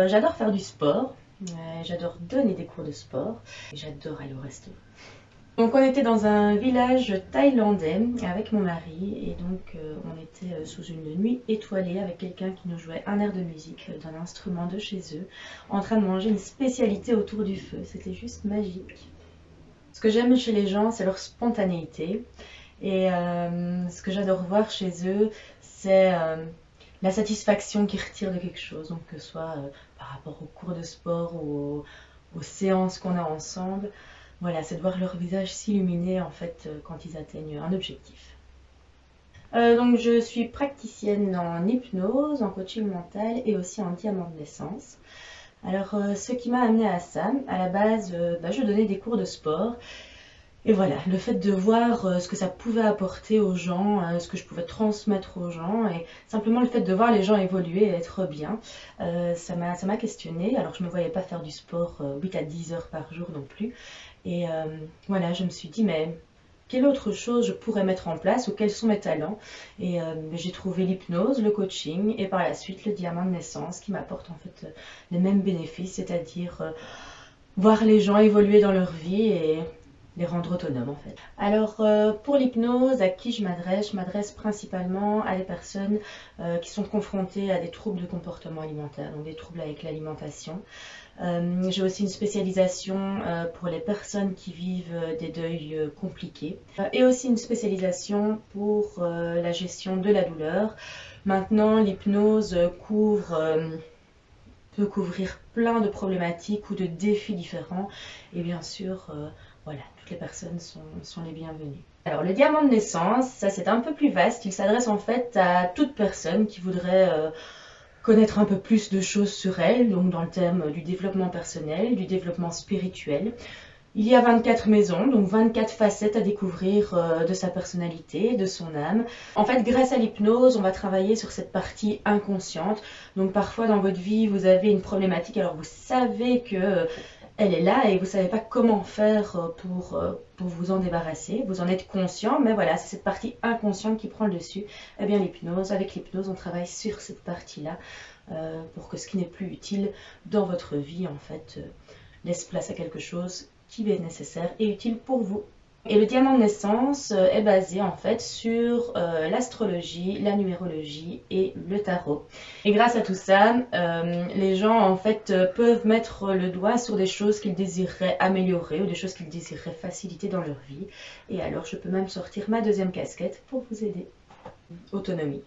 J'adore faire du sport, j'adore donner des cours de sport et j'adore aller au resto. Donc on était dans un village thaïlandais avec mon mari et donc on était sous une nuit étoilée avec quelqu'un qui nous jouait un air de musique d'un instrument de chez eux, en train de manger une spécialité autour du feu. C'était juste magique. Ce que j'aime chez les gens, c'est leur spontanéité et ce que j'adore voir chez eux, c'est la satisfaction qu'ils retirent de quelque chose, donc que ce soit par rapport aux cours de sport ou aux séances qu'on a ensemble. Voilà, c'est de voir leur visage s'illuminer en fait quand ils atteignent un objectif. Donc je suis praticienne en hypnose, en coaching mental et aussi en diamant de naissance. Alors ce qui m'a amenée à ça, à la base, je donnais des cours de sport. Et voilà, le fait de voir ce que ça pouvait apporter aux gens, ce que je pouvais transmettre aux gens, et simplement le fait de voir les gens évoluer et être bien, ça m'a questionnée. Alors je ne me voyais pas faire du sport 8 à 10 heures par jour non plus. Et voilà, je me suis dit, mais quelle autre chose je pourrais mettre en place ou quels sont mes talents? Et j'ai trouvé l'hypnose, le coaching et par la suite le diamant de naissance qui m'apporte en fait les mêmes bénéfices, c'est-à-dire voir les gens évoluer dans leur vie et les rendre autonomes en fait. Alors pour l'hypnose, à qui je m'adresse? Je m'adresse principalement à des personnes qui sont confrontées à des troubles de comportement alimentaire, donc des troubles avec l'alimentation. J'ai aussi une spécialisation pour les personnes qui vivent des deuils compliqués et aussi une spécialisation pour la gestion de la douleur. Maintenant, l'hypnose peut couvrir plein de problématiques ou de défis différents et bien sûr, voilà, toutes les personnes sont les bienvenues. Alors le diamant de naissance, ça c'est un peu plus vaste, il s'adresse en fait à toute personne qui voudrait connaître un peu plus de choses sur elle, donc dans le thème du développement personnel, du développement spirituel. Il y a 24 maisons, donc 24 facettes à découvrir de sa personnalité, de son âme. En fait, grâce à l'hypnose, on va travailler sur cette partie inconsciente. Donc parfois dans votre vie, vous avez une problématique, alors vous savez que elle est là et vous ne savez pas comment faire pour vous en débarrasser. Vous en êtes conscient, mais voilà, c'est cette partie inconsciente qui prend le dessus. Eh bien l'hypnose, avec l'hypnose, on travaille sur cette partie-là pour que ce qui n'est plus utile dans votre vie, en fait, laisse place à quelque chose qui est nécessaire et utile pour vous. Et le diamant de naissance est basé en fait sur l'astrologie, la numérologie et le tarot. Et grâce à tout ça, les gens en fait peuvent mettre le doigt sur des choses qu'ils désireraient améliorer ou des choses qu'ils désireraient faciliter dans leur vie. Et alors je peux même sortir ma deuxième casquette pour vous aider. Autonomie.